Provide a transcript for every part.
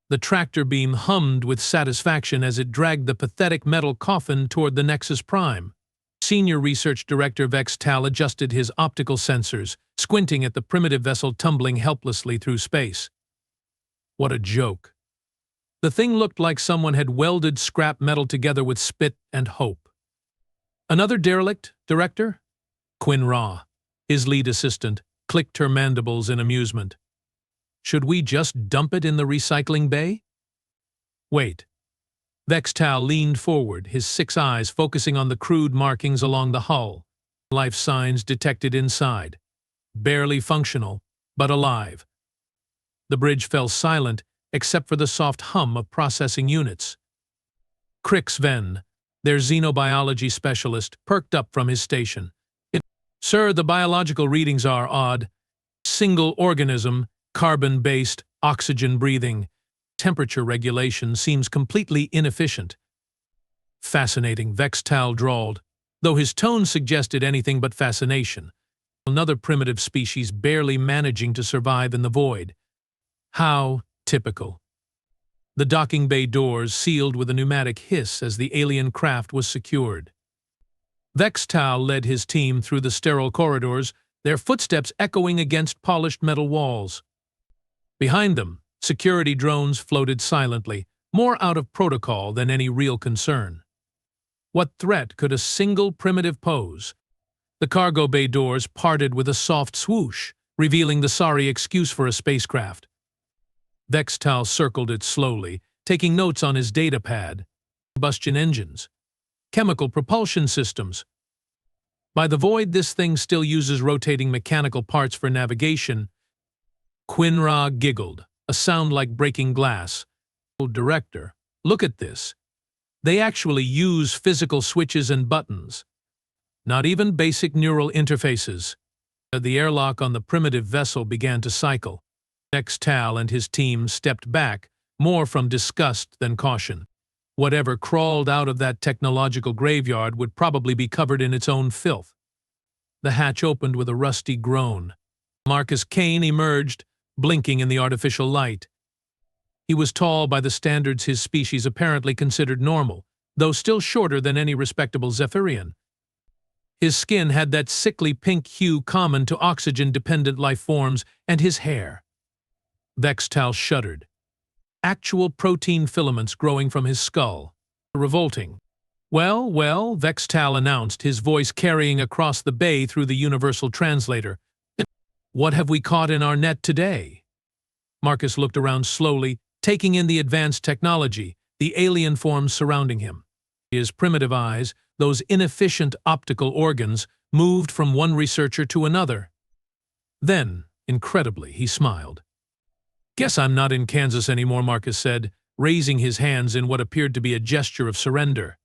The tractor beam hummed with satisfaction as it dragged the pathetic metal coffin toward the Nexus Prime. Senior Research Director Vex Tal adjusted his optical sensors, squinting at the primitive vessel tumbling helplessly through space. What a joke. The thing looked like someone had welded scrap metal together with spit and hope. Another derelict, Director? Quinn Ra, his lead assistant, clicked her mandibles in amusement. Should we just dump it in the recycling bay? Wait. Vex Tal leaned forward, his 6 eyes focusing on the crude markings along the hull. Life signs detected inside. Barely functional, but alive. The bridge fell silent, except for the soft hum of processing units. Crix Ven, their xenobiology specialist, perked up from his station. Sir, the biological readings are odd. Single organism, carbon-based, oxygen-breathing. Temperature regulation seems completely inefficient. Fascinating, Vex Tal drawled, though his tone suggested anything but fascination. Another primitive species barely managing to survive in the void. How typical. The docking bay doors sealed with a pneumatic hiss as the alien craft was secured. Vex Tal led his team through the sterile corridors, their footsteps echoing against polished metal walls. Behind them, security drones floated silently, more out of protocol than any real concern. What threat could a single primitive pose? The cargo bay doors parted with a soft swoosh, revealing the sorry excuse for a spacecraft. Vex Tal circled it slowly, taking notes on his data pad. Combustion engines. Chemical propulsion systems. By the void, this thing still uses rotating mechanical parts for navigation. Quinn Ra giggled, a sound like breaking glass. Oh, Director, look at this. They actually use physical switches and buttons. Not even basic neural interfaces. The airlock on the primitive vessel began to cycle. Vex Tal and his team stepped back, more from disgust than caution. Whatever crawled out of that technological graveyard would probably be covered in its own filth. The hatch opened with a rusty groan. Marcus Kane emerged, blinking in the artificial light. He was tall by the standards his species apparently considered normal, though still shorter than any respectable Zephyrian. His skin had that sickly pink hue common to oxygen-dependent life forms, and his hair. Vex Tal shuddered. Actual protein filaments growing from his skull. Revolting. Well, Vex Tal announced, his voice carrying across the bay through the universal translator. What have we caught in our net today? Marcus looked around slowly, taking in the advanced technology, the alien forms surrounding him. His primitive eyes, those inefficient optical organs, moved from one researcher to another. Then, incredibly, he smiled. Guess I'm not in Kansas anymore, Marcus said, raising his hands in what appeared to be a gesture of surrender.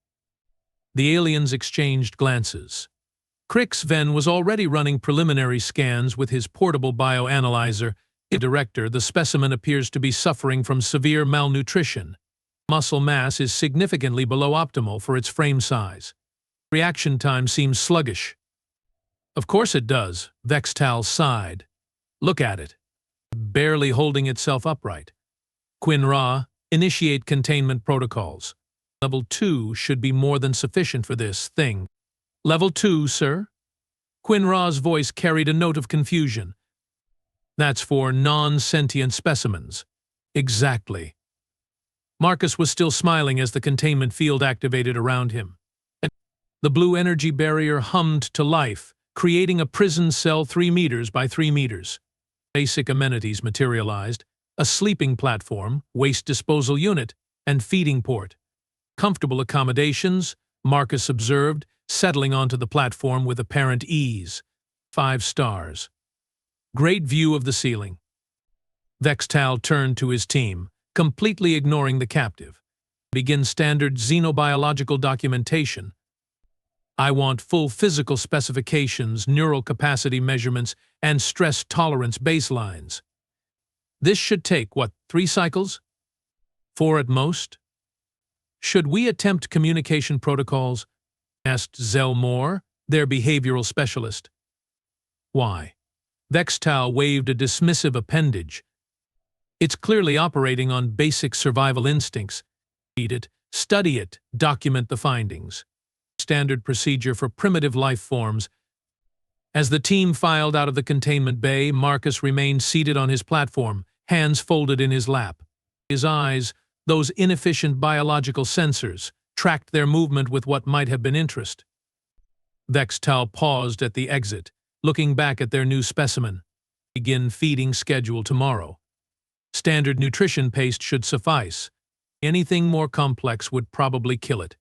The aliens exchanged glances. Crix Ven was already running preliminary scans with his portable bioanalyzer. Director, the specimen appears to be suffering from severe malnutrition. Muscle mass is significantly below optimal for its frame size. Reaction time seems sluggish. Of course it does, Vex Tal sighed. Look at it. Barely holding itself upright. Quinn Ra, initiate containment protocols. Level 2 should be more than sufficient for this thing. Level 2, sir? Quinn Ra's voice carried a note of confusion. That's for non-sentient specimens. Exactly. Marcus was still smiling as the containment field activated around him. The blue energy barrier hummed to life, creating a prison cell 3 meters by 3 meters. Basic amenities materialized: a sleeping platform, waste disposal unit, and feeding port. Comfortable accommodations, Marcus observed, settling onto the platform with apparent ease. 5 stars. Great view of the ceiling. Vex Tal turned to his team, completely ignoring the captive. Begin standard xenobiological documentation. I want full physical specifications, neural capacity measurements, and stress tolerance baselines. This should take, 3 cycles? 4 at most? Should we attempt communication protocols? Asked Zell Moore, their behavioral specialist. Why? Vex Tal waved a dismissive appendage. It's clearly operating on basic survival instincts. Read it, study it, document the findings. Standard procedure for primitive life forms. As the team filed out of the containment bay, Marcus remained seated on his platform, hands folded in his lap. His eyes, those inefficient biological sensors, tracked their movement with what might have been interest. Vextal paused at the exit, looking back at their new specimen. Begin feeding schedule tomorrow. Standard nutrition paste should suffice. Anything more complex would probably kill it.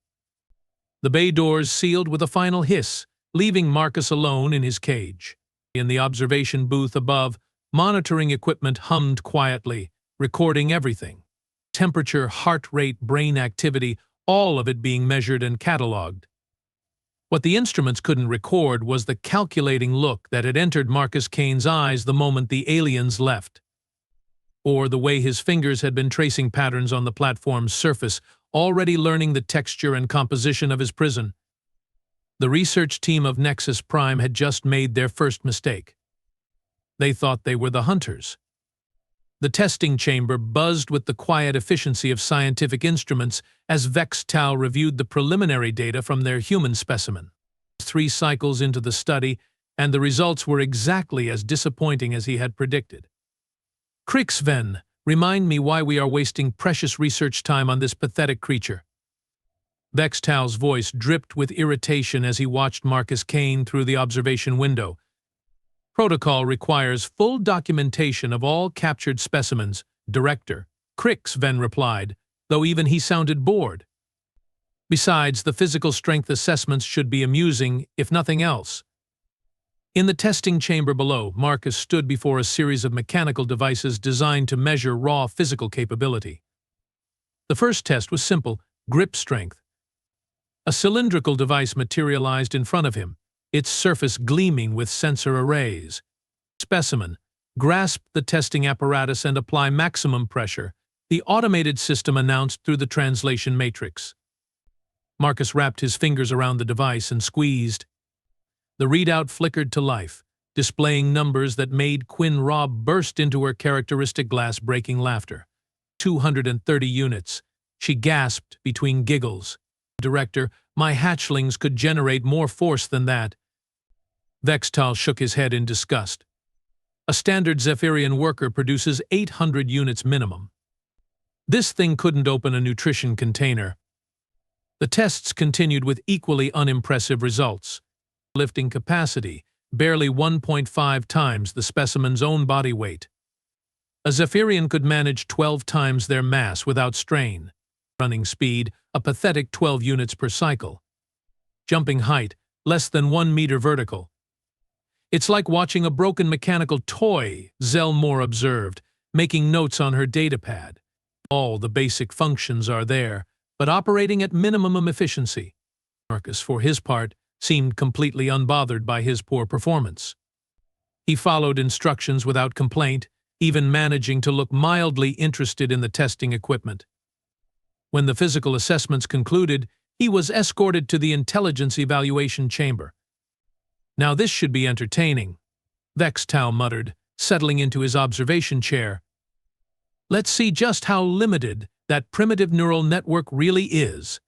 The bay doors sealed with a final hiss, leaving Marcus alone in his cage. In the observation booth above, monitoring equipment hummed quietly, recording everything. Temperature, heart rate, brain activity, all of it being measured and catalogued. What the instruments couldn't record was the calculating look that had entered Marcus Kane's eyes the moment the aliens left. Or the way his fingers had been tracing patterns on the platform's surface, already learning the texture and composition of his prison. The research team of Nexus Prime had just made their first mistake. They thought they were the hunters. The testing chamber buzzed with the quiet efficiency of scientific instruments as Vextal reviewed the preliminary data from their human specimen. 3 cycles into the study, and the results were exactly as disappointing as he had predicted. Krixven, remind me why we are wasting precious research time on this pathetic creature. Vextal's voice dripped with irritation as he watched Marcus Kane through the observation window. Protocol requires full documentation of all captured specimens, Director. Krixven replied, though even he sounded bored. Besides, the physical strength assessments should be amusing, if nothing else. In the testing chamber below, Marcus stood before a series of mechanical devices designed to measure raw physical capability. The first test was simple: grip strength. A cylindrical device materialized in front of him, its surface gleaming with sensor arrays. Specimen: grasp the testing apparatus and apply maximum pressure, the automated system announced through the translation matrix. Marcus wrapped his fingers around the device and squeezed. The readout flickered to life, displaying numbers that made Quinn Robb burst into her characteristic glass-breaking laughter. 230 units. She gasped between giggles. Director, my hatchlings could generate more force than that. Vextal shook his head in disgust. A standard Zephyrian worker produces 800 units minimum. This thing couldn't open a nutrition container. The tests continued with equally unimpressive results. Lifting capacity, barely 1.5 times the specimen's own body weight. A Zephyrian could manage 12 times their mass without strain. Running speed, a pathetic 12 units per cycle. Jumping height, less than 1 meter vertical. It's like watching a broken mechanical toy, Zelmore observed, making notes on her datapad. All the basic functions are there, but operating at minimum efficiency. Marcus, for his part, seemed completely unbothered by his poor performance. He followed instructions without complaint, even managing to look mildly interested in the testing equipment. When the physical assessments concluded, he was escorted to the intelligence evaluation chamber. Now this should be entertaining, Vextal muttered, settling into his observation chair. Let's see just how limited that primitive neural network really is.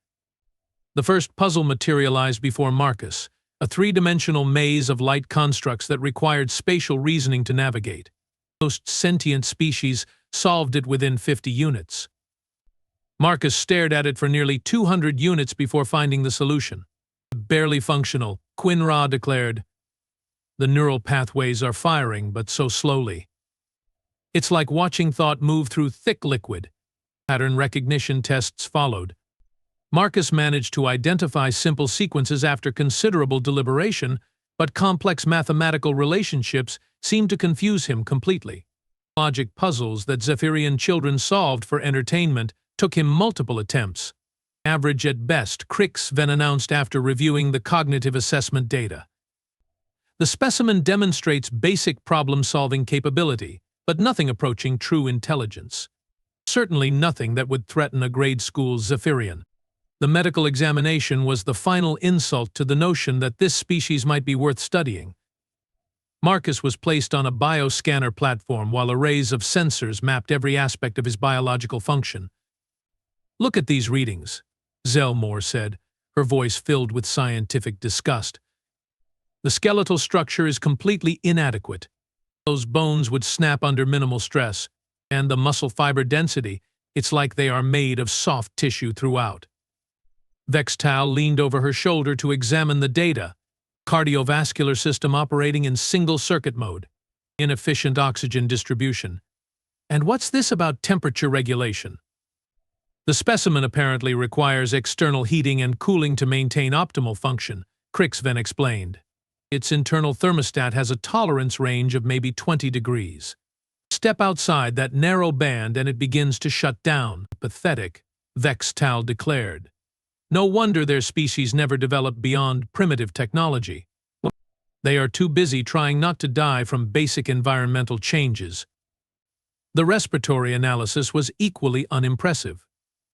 The first puzzle materialized before Marcus, a 3-dimensional maze of light constructs that required spatial reasoning to navigate. Most sentient species solved it within 50 units. Marcus stared at it for nearly 200 units before finding the solution. Barely functional, Quinn declared. The neural pathways are firing, but so slowly. It's like watching thought move through thick liquid. Pattern recognition tests followed. Marcus managed to identify simple sequences after considerable deliberation, but complex mathematical relationships seemed to confuse him completely. Logic puzzles that Zephyrian children solved for entertainment took him multiple attempts. Average at best, Krixven announced after reviewing the cognitive assessment data. The specimen demonstrates basic problem-solving capability, but nothing approaching true intelligence. Certainly nothing that would threaten a grade school Zephyrian. The medical examination was the final insult to the notion that this species might be worth studying. Marcus was placed on a bioscanner platform while arrays of sensors mapped every aspect of his biological function. "Look at these readings," Zelmore said, her voice filled with scientific disgust. "The skeletal structure is completely inadequate. Those bones would snap under minimal stress, and the muscle fiber density, it's like they are made of soft tissue throughout." Vextal leaned over her shoulder to examine the data. Cardiovascular system operating in single-circuit mode. Inefficient oxygen distribution. And what's this about temperature regulation? The specimen apparently requires external heating and cooling to maintain optimal function, Krixven explained. Its internal thermostat has a tolerance range of maybe 20 degrees. Step outside that narrow band and it begins to shut down. Pathetic, Vextal declared. No wonder their species never developed beyond primitive technology. They are too busy trying not to die from basic environmental changes. The respiratory analysis was equally unimpressive.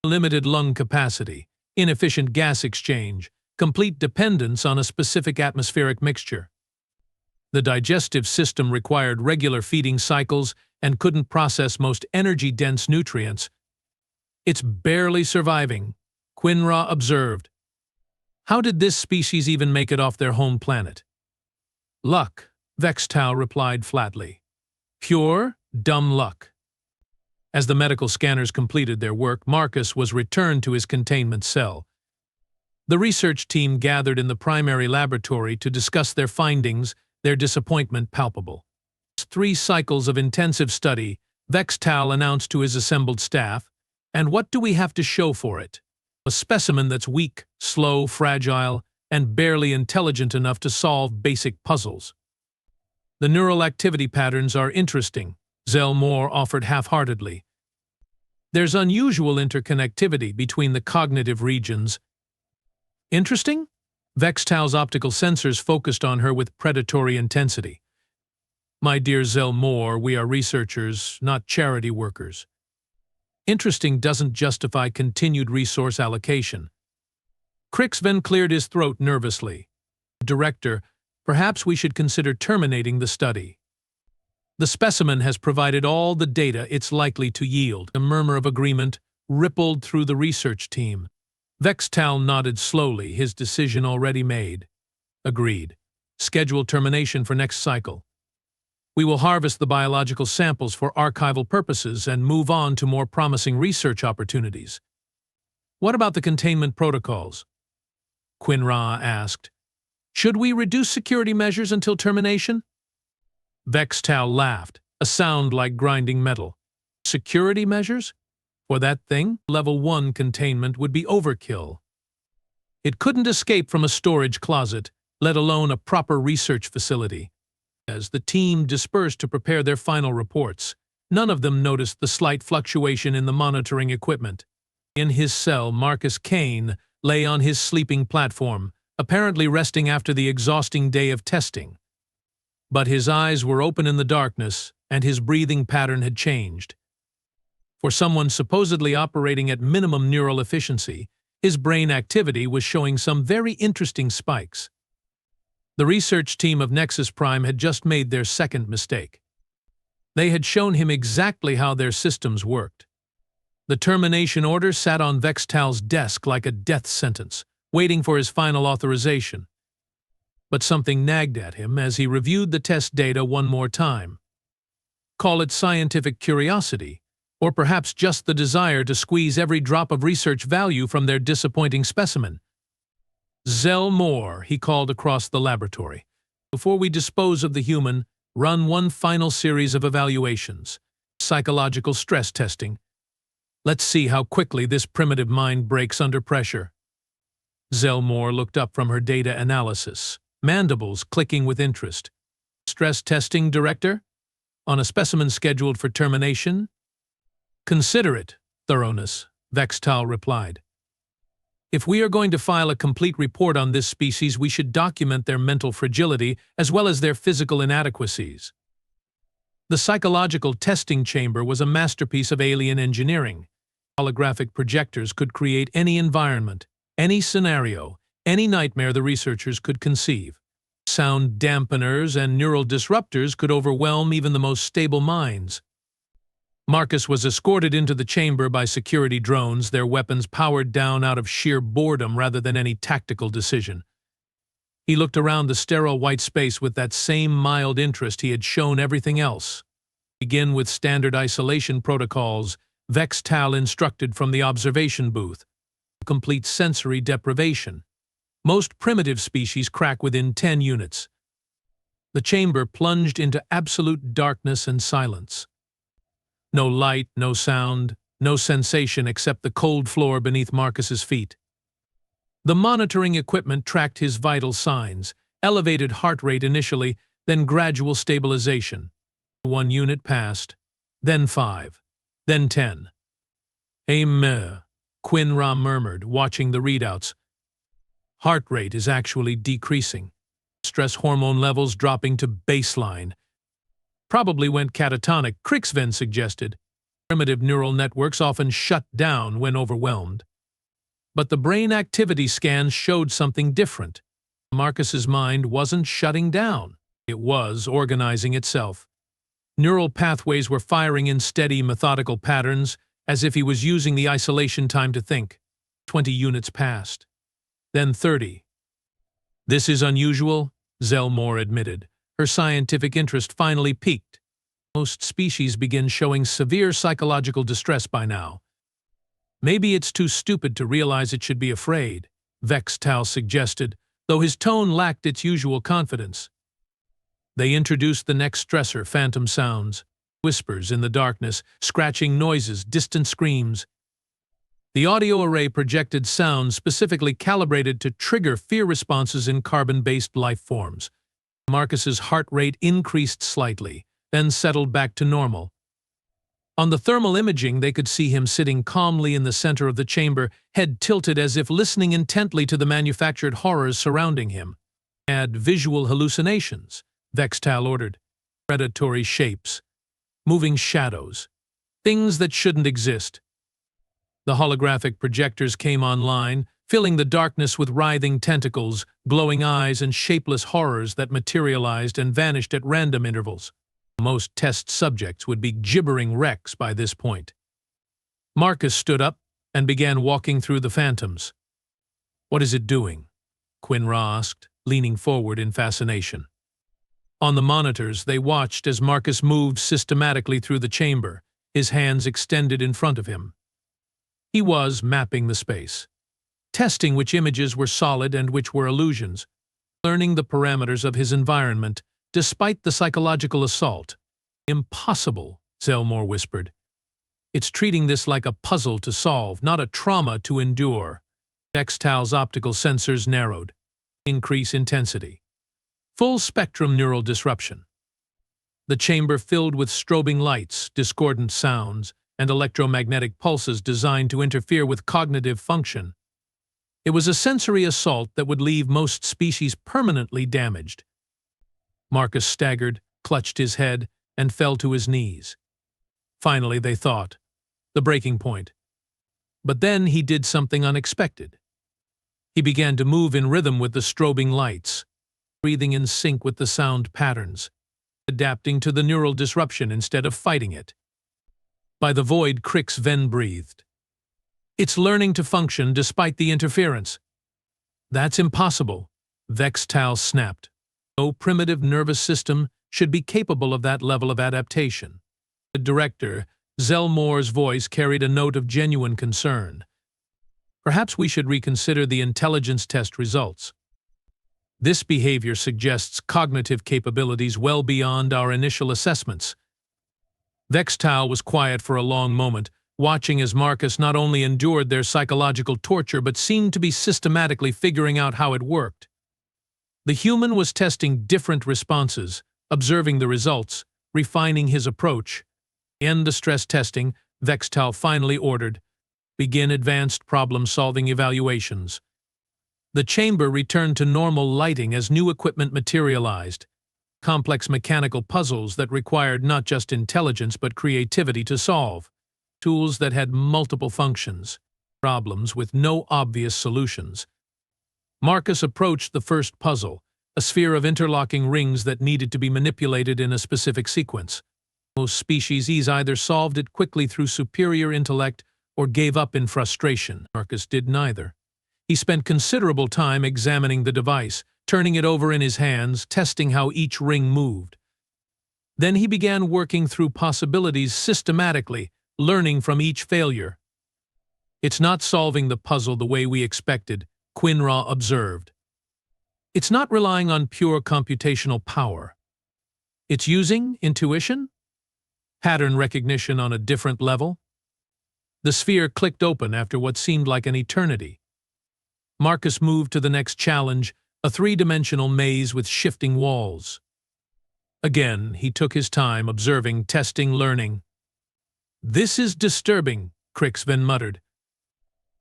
Limited lung capacity, inefficient gas exchange, complete dependence on a specific atmospheric mixture. The digestive system required regular feeding cycles and couldn't process most energy-dense nutrients. "It's barely surviving," Quinra observed. "How did this species even make it off their home planet?" "Luck," Vextal replied flatly. "Pure, dumb luck." As the medical scanners completed their work, Marcus was returned to his containment cell. The research team gathered in the primary laboratory to discuss their findings, their disappointment palpable. 3 cycles of intensive study, Vextal announced to his assembled staff, and what do we have to show for it? A specimen that's weak, slow, fragile, and barely intelligent enough to solve basic puzzles. The neural activity patterns are interesting, Zelmore offered half-heartedly. There's unusual interconnectivity between the cognitive regions. Interesting? Vextal's optical sensors focused on her with predatory intensity. "My dear Zelmore, we are researchers, not charity workers. Interesting doesn't justify continued resource allocation." Krixven cleared his throat nervously. "Director, perhaps we should consider terminating the study. The specimen has provided all the data it's likely to yield." A murmur of agreement rippled through the research team. Vextal nodded slowly, his decision already made. "Agreed. Schedule termination for next cycle. We will harvest the biological samples for archival purposes and move on to more promising research opportunities." "What about the containment protocols?" Quinra asked. "Should we reduce security measures until termination?" Vextal laughed, a sound like grinding metal. "Security measures? For that thing, Level 1 containment would be overkill. It couldn't escape from a storage closet, let alone a proper research facility." As the team dispersed to prepare their final reports, none of them noticed the slight fluctuation in the monitoring equipment. In his cell, Marcus Kane lay on his sleeping platform, apparently resting after the exhausting day of testing. But his eyes were open in the darkness, and his breathing pattern had changed. For someone supposedly operating at minimum neural efficiency, his brain activity was showing some very interesting spikes. The research team of Nexus Prime had just made their second mistake. They had shown him exactly how their systems worked. The termination order sat on Vextal's desk like a death sentence, waiting for his final authorization. But something nagged at him as he reviewed the test data one more time. Call it scientific curiosity, or perhaps just the desire to squeeze every drop of research value from their disappointing specimen. "Zelmore," he called across the laboratory. "Before we dispose of the human, run one final series of evaluations. Psychological stress testing. Let's see how quickly this primitive mind breaks under pressure." Zelmore looked up from her data analysis, mandibles clicking with interest. "Stress testing, Director? On a specimen scheduled for termination?" "Consider it, thoroughness," Vextal replied. "If we are going to file a complete report on this species, we should document their mental fragility as well as their physical inadequacies." The psychological testing chamber was a masterpiece of alien engineering. Holographic projectors could create any environment, any scenario, any nightmare the researchers could conceive. sound dampeners and neural disruptors could overwhelm even the most stable minds. Marcus was escorted into the chamber by security drones, their weapons powered down out of sheer boredom rather than any tactical decision. He looked around the sterile white space with that same mild interest he had shown everything else. Begin with standard isolation protocols, Vex Tal instructed from the observation booth. Complete sensory deprivation. Most primitive species crack within 10 units. The chamber plunged into absolute darkness and silence. No light, no sound, no sensation except the cold floor beneath Marcus's feet. The monitoring equipment tracked his vital signs, elevated heart rate initially, then gradual stabilization. 1 unit passed, then 5, then 10. Quinn-Ra murmured, watching the readouts. Heart rate is actually decreasing. Stress hormone levels dropping to baseline. Probably went catatonic, Crixven suggested. Primitive neural networks often shut down when overwhelmed. But the brain activity scans showed something different. Marcus's mind wasn't shutting down. It was organizing itself. Neural pathways were firing in steady, methodical patterns, as if he was using the isolation time to think. 20 units passed. Then 30. This is unusual, Zelmore admitted. Her scientific interest finally peaked. Most species begin showing severe psychological distress by now. Maybe it's too stupid to realize it should be afraid, Vex Tal suggested, though his tone lacked its usual confidence. They introduced the next stressor, phantom sounds, whispers in the darkness, scratching noises, distant screams. The audio array projected sounds specifically calibrated to trigger fear responses in carbon-based life forms. Marcus's heart rate increased slightly, then settled back to normal. On the thermal imaging, they could see him sitting calmly in the center of the chamber, head tilted as if listening intently to the manufactured horrors surrounding him. Add visual hallucinations, Vex Tal ordered. Predatory shapes, moving shadows, things that shouldn't exist. The holographic projectors came online, filling the darkness with writhing tentacles, glowing eyes, and shapeless horrors that materialized and vanished at random intervals. Most test subjects would be gibbering wrecks by this point. Marcus stood up and began walking through the phantoms. "What is it doing?" Quinn-Ra asked, leaning forward in fascination. On the monitors, they watched as Marcus moved systematically through the chamber, his hands extended in front of him. He was mapping the space, testing which images were solid and which were illusions, learning the parameters of his environment, despite the psychological assault. "Impossible," Zelmore whispered. "It's treating this like a puzzle to solve, not a trauma to endure." Vex Tal's optical sensors narrowed. Increase intensity. Full spectrum neural disruption. The chamber filled with strobing lights, discordant sounds, and electromagnetic pulses designed to interfere with cognitive function. It was a sensory assault that would leave most species permanently damaged. Marcus staggered, clutched his head, and fell to his knees. Finally, they thought, the breaking point. But then he did something unexpected. He began to move in rhythm with the strobing lights, breathing in sync with the sound patterns, adapting to the neural disruption instead of fighting it. By the void, Crixven breathed. "It's learning to function despite the interference." "That's impossible," Vex Tal snapped. "No primitive nervous system should be capable of that level of adaptation." The director, Zelmore's voice carried a note of genuine concern. "Perhaps we should reconsider the intelligence test results. This behavior suggests cognitive capabilities well beyond our initial assessments." Vex Tal was quiet for a long moment, watching as Marcus not only endured their psychological torture but seemed to be systematically figuring out how it worked. The human was testing different responses, observing the results, refining his approach. End the stress testing, Vex Tal finally ordered. "Begin advanced problem-solving evaluations." The chamber returned to normal lighting as new equipment materialized. Complex mechanical puzzles that required not just intelligence but creativity to solve. Tools that had multiple functions. Problems with no obvious solutions. Marcus approached the first puzzle, a sphere of interlocking rings that needed to be manipulated in a specific sequence. Most species either solved it quickly through superior intellect or gave up in frustration. Marcus did neither. He spent considerable time examining the device, turning it over in his hands, testing how each ring moved. Then he began working through possibilities systematically, learning from each failure. "It's not solving the puzzle the way we expected," Quinraw observed. "It's not relying on pure computational power. It's using intuition? Pattern recognition on a different level?" The sphere clicked open after what seemed like an eternity. Marcus moved to the next challenge, a three-dimensional maze with shifting walls. Again, he took his time, observing, testing, learning. "This is disturbing," Cricksven muttered.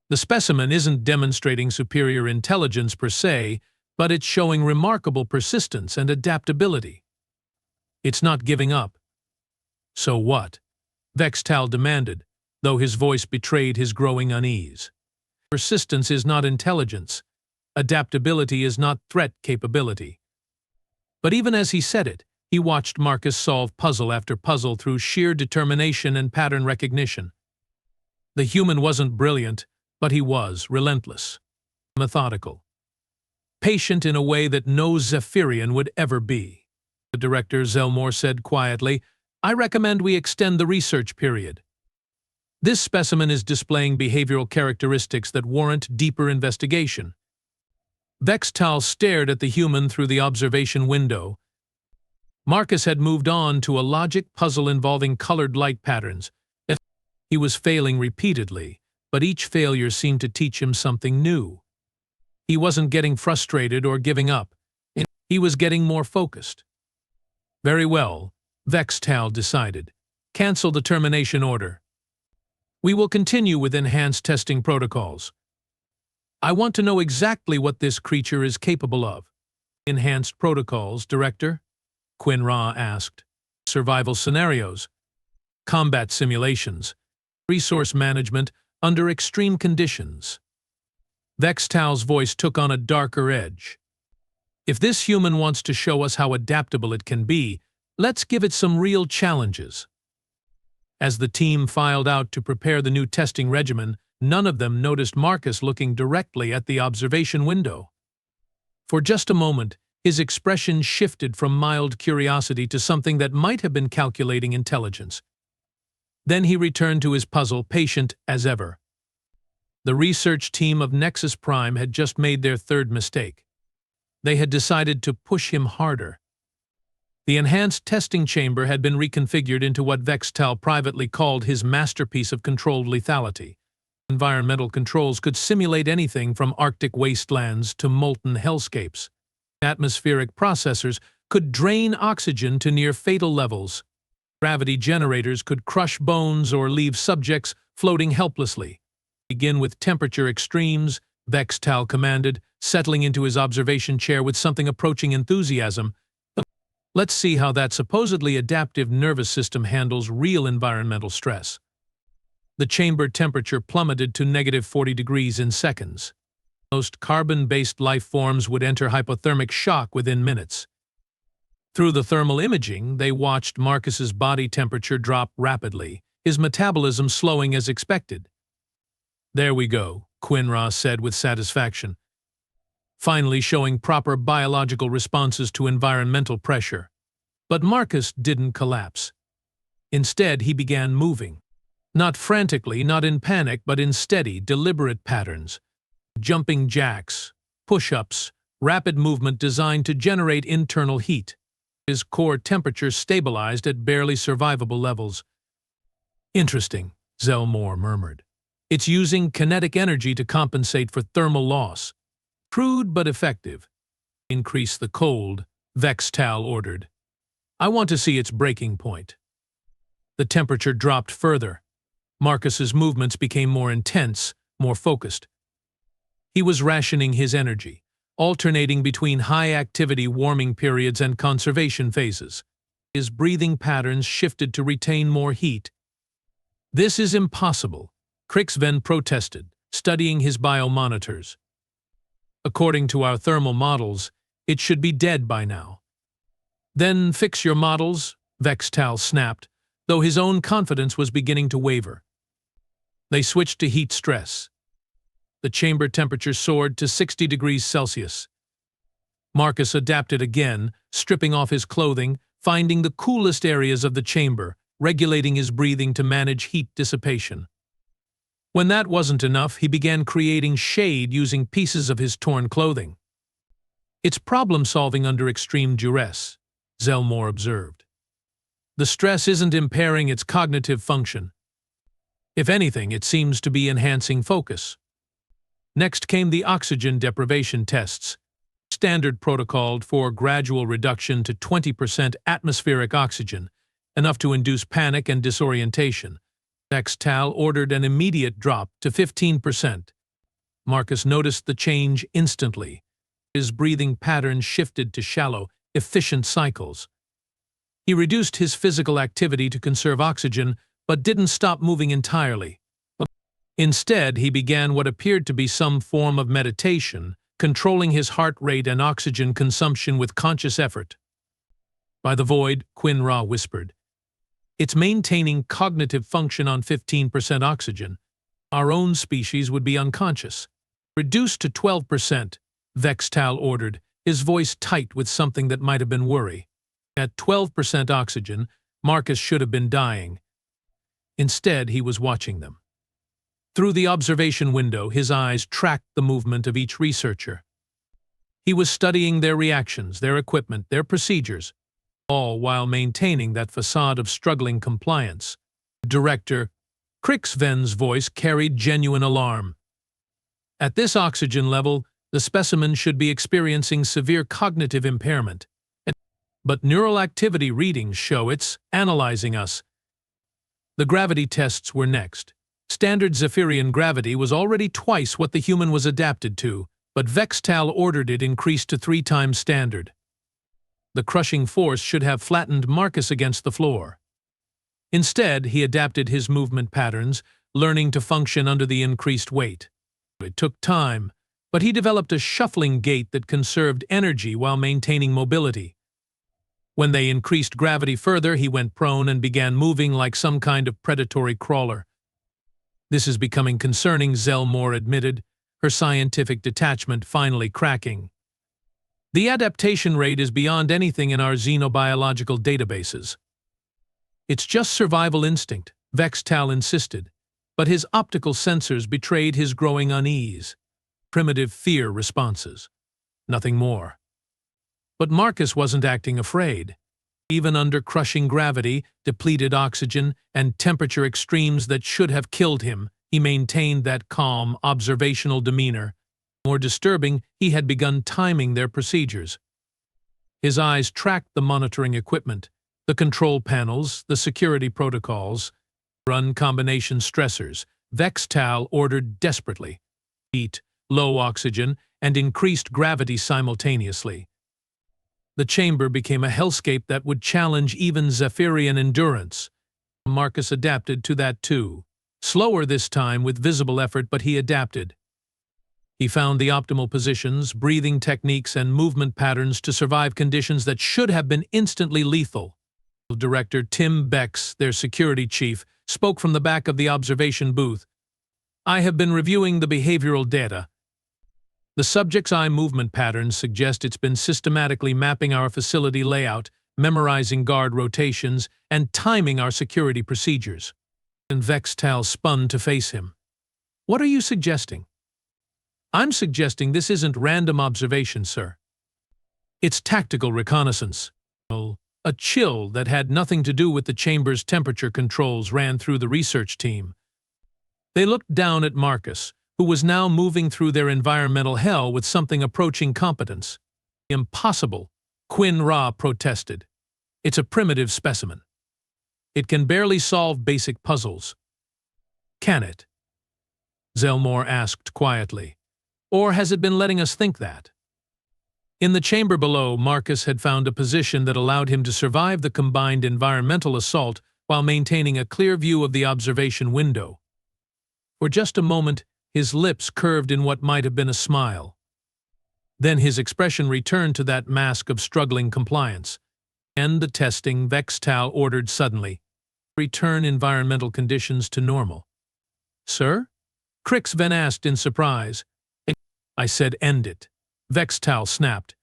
"The specimen isn't demonstrating superior intelligence per se, but it's showing remarkable persistence and adaptability. It's not giving up." "So what?" Vextal demanded, though his voice betrayed his growing unease. "Persistence is not intelligence. Adaptability is not threat capability." But even as he said it, he watched Marcus solve puzzle after puzzle through sheer determination and pattern recognition. The human wasn't brilliant, but he was relentless, methodical, patient in a way that no Zephyrian would ever be. The director, Zelmore, said quietly, "I recommend we extend the research period. This specimen is displaying behavioral characteristics that warrant deeper investigation." Vextal stared at the human through the observation window. Marcus had moved on to a logic puzzle involving colored light patterns. He was failing repeatedly, but each failure seemed to teach him something new. He wasn't getting frustrated or giving up. He was getting more focused. "Very well," Vextal decided. "Cancel the termination order. We will continue with enhanced testing protocols. I want to know exactly what this creature is capable of." "Enhanced protocols, Director?" Quinraw asked. "Survival scenarios, combat simulations, resource management under extreme conditions." Vextal's voice took on a darker edge. "If this human wants to show us how adaptable it can be, let's give it some real challenges." As the team filed out to prepare the new testing regimen, none of them noticed Marcus looking directly at the observation window. For just a moment, his expression shifted from mild curiosity to something that might have been calculating intelligence. Then he returned to his puzzle, patient as ever. The research team of Nexus Prime had just made their third mistake. They had decided to push him harder. The enhanced testing chamber had been reconfigured into what Vextal privately called his masterpiece of controlled lethality. Environmental controls could simulate anything from Arctic wastelands to molten hellscapes. Atmospheric processors could drain oxygen to near-fatal levels. Gravity generators could crush bones or leave subjects floating helplessly. "Begin with temperature extremes," Vextal commanded, settling into his observation chair with something approaching enthusiasm. "Let's see how that supposedly adaptive nervous system handles real environmental stress." The chamber temperature plummeted to -40 degrees in seconds. Most carbon-based life forms would enter hypothermic shock within minutes. Through the thermal imaging, they watched Marcus's body temperature drop rapidly, his metabolism slowing as expected. "There we go," Quinraw said with satisfaction, finally showing proper biological responses to environmental pressure. But Marcus didn't collapse. Instead, he began moving. Not frantically, not in panic, but in steady, deliberate patterns. Jumping jacks, push-ups, rapid movement designed to generate internal heat. His core temperature stabilized at barely survivable levels. "Interesting," Zelmore murmured. "It's using kinetic energy to compensate for thermal loss. Crude but effective." "Increase the cold," Vextal ordered. "I want to see its breaking point." The temperature dropped further. Marcus's movements became more intense, more focused. He was rationing his energy, alternating between high-activity warming periods and conservation phases. His breathing patterns shifted to retain more heat. "This is impossible," Cricksven protested, studying his biomonitors. "According to our thermal models, It should be dead by now. Then fix your models, Vextal snapped, though his own confidence was beginning to waver. They switched to heat stress. The chamber temperature soared to 60 degrees Celsius. Marcus adapted again, stripping off his clothing, finding the coolest areas of the chamber, regulating his breathing to manage heat dissipation. When that wasn't enough, he began creating shade using pieces of his torn clothing. It's problem-solving under extreme duress, Zelmore observed. The stress isn't impairing its cognitive function. If anything, it seems to be enhancing focus. Next came the oxygen deprivation tests, standard protocol for gradual reduction to 20% atmospheric oxygen, enough to induce panic and disorientation. Vextal ordered an immediate drop to 15%. Marcus noticed the change instantly. His breathing pattern shifted to shallow, efficient cycles. He reduced his physical activity to conserve oxygen, but didn't stop moving entirely. Instead, he began what appeared to be some form of meditation, controlling his heart rate and oxygen consumption with conscious effort. By the void, Quinn-Ra whispered. It's maintaining cognitive function on 15% oxygen. Our own species would be unconscious. Reduced to 12%, Vextal ordered, his voice tight with something that might have been worry. At 12% oxygen, Marcus should have been dying. Instead, he was watching them. Through the observation window, his eyes tracked the movement of each researcher. He was studying their reactions, their equipment, their procedures, all while maintaining that facade of struggling compliance. Director Krixven's voice carried genuine alarm. At this oxygen level, the specimen should be experiencing severe cognitive impairment. But neural activity readings show it's analyzing us. The gravity tests were next. Standard Zephyrian gravity was already twice what the human was adapted to, but Vextal ordered it increased to 3 times standard. The crushing force should have flattened Marcus against the floor. Instead, he adapted his movement patterns, learning to function under the increased weight. It took time, but he developed a shuffling gait that conserved energy while maintaining mobility. When they increased gravity further, he went prone and began moving like some kind of predatory crawler. This is becoming concerning, Zelmore admitted, her scientific detachment finally cracking. The adaptation rate is beyond anything in our xenobiological databases. It's just survival instinct, Vextal insisted, but his optical sensors betrayed his growing unease. Primitive fear responses. Nothing more. But Marcus wasn't acting afraid. Even under crushing gravity, depleted oxygen, and temperature extremes that should have killed him, he maintained that calm, observational demeanor. More disturbing, he had begun timing their procedures. His eyes tracked the monitoring equipment, the control panels, the security protocols, run combination stressors. Vextal ordered desperately. Heat, low oxygen, and increased gravity simultaneously. The chamber became a hellscape that would challenge even Zephyrian endurance. Marcus adapted to that too. Slower this time with visible effort, but he adapted. He found the optimal positions, breathing techniques, and movement patterns to survive conditions that should have been instantly lethal. Director Tim Bex, their security chief, spoke from the back of the observation booth. I have been reviewing the behavioral data. The subject's eye movement patterns suggest it's been systematically mapping our facility layout, memorizing guard rotations, and timing our security procedures. And Vextal spun to face him. What are you suggesting? I'm suggesting this isn't random observation, sir. It's tactical reconnaissance. A chill that had nothing to do with the chamber's temperature controls ran through the research team. They looked down at Marcus, who was now moving through their environmental hell with something approaching competence. Impossible, Quinn-Ra protested. It's a primitive specimen. It can barely solve basic puzzles. Can it? Zelmore asked quietly. Or has it been letting us think that? In the chamber below, Marcus had found a position that allowed him to survive the combined environmental assault while maintaining a clear view of the observation window. For just a moment, his lips curved in what might have been a smile. Then his expression returned to that mask of struggling compliance. "End the testing," Vextal ordered suddenly. "Return environmental conditions to normal." "Sir?" Crixven asked in surprise. "I said end it," Vextal snapped.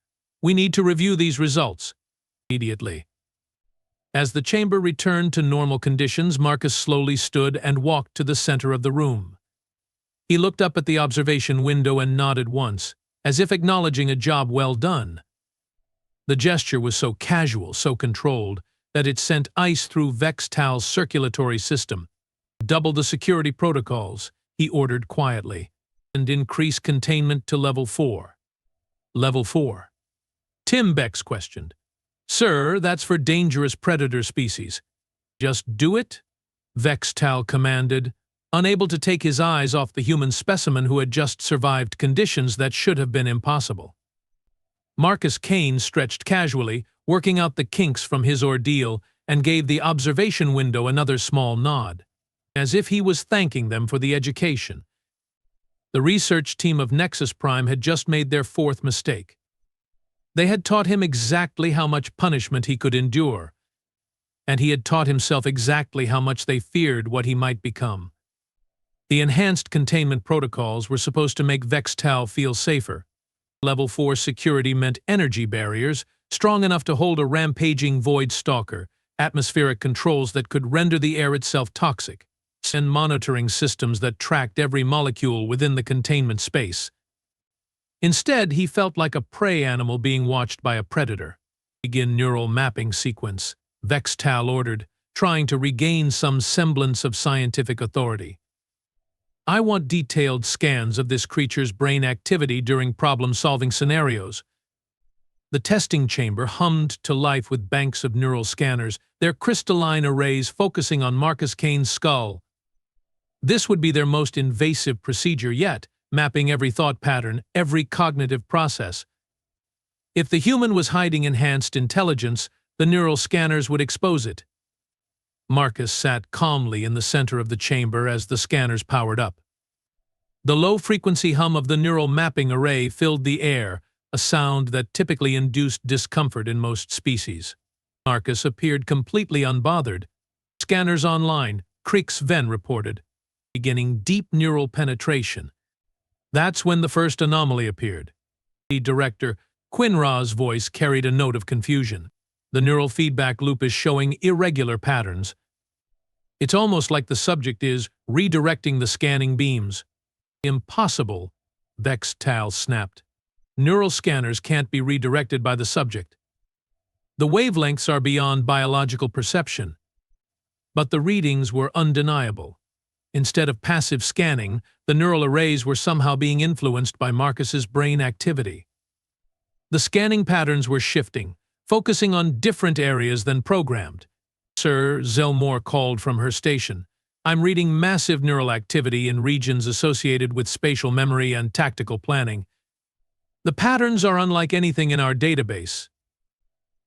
"We need to review these results immediately." As the chamber returned to normal conditions, Marcus slowly stood and walked to the center of the room. He looked up at the observation window and nodded once, as if acknowledging a job well done. The gesture was so casual, so controlled, that it sent ice through Vextal's circulatory system. "Double the security protocols," he ordered quietly, "and increase containment to level 4. "Level 4? Tim Bex questioned. "Sir, that's for dangerous predator species." "Just do it," Vextal commanded, unable to take his eyes off the human specimen who had just survived conditions that should have been impossible. Marcus Kane stretched casually, working out the kinks from his ordeal, and gave the observation window another small nod, as if he was thanking them for the education. The research team of Nexus Prime had just made their 4th mistake. They had taught him exactly how much punishment he could endure, and he had taught himself exactly how much they feared what he might become. The enhanced containment protocols were supposed to make Vextal feel safer. Level 4 security meant energy barriers, strong enough to hold a rampaging void stalker, atmospheric controls that could render the air itself toxic, and monitoring systems that tracked every molecule within the containment space. Instead, he felt like a prey animal being watched by a predator. "Begin neural mapping sequence," Vextal ordered, trying to regain some semblance of scientific authority. "I want detailed scans of this creature's brain activity during problem-solving scenarios." The testing chamber hummed to life with banks of neural scanners, their crystalline arrays focusing on Marcus Kane's skull. This would be their most invasive procedure yet, mapping every thought pattern, every cognitive process. If the human was hiding enhanced intelligence, the neural scanners would expose it. Marcus sat calmly in the center of the chamber as the scanners powered up. The low-frequency hum of the neural mapping array filled the air, a sound that typically induced discomfort in most species. Marcus appeared completely unbothered. "Scanners online," Crixven reported, "beginning deep neural penetration." That's when the first anomaly appeared. The director, Quinra's voice carried a note of confusion. "The neural feedback loop is showing irregular patterns. It's almost like the subject is redirecting the scanning beams." "Impossible," Vextal snapped. "Neural scanners can't be redirected by the subject. The wavelengths are beyond biological perception." But the readings were undeniable. Instead of passive scanning, the neural arrays were somehow being influenced by Marcus's brain activity. The scanning patterns were shifting, focusing on different areas than programmed. "Sir," Zelmore called from her station, "I'm reading massive neural activity in regions associated with spatial memory and tactical planning. The patterns are unlike anything in our database."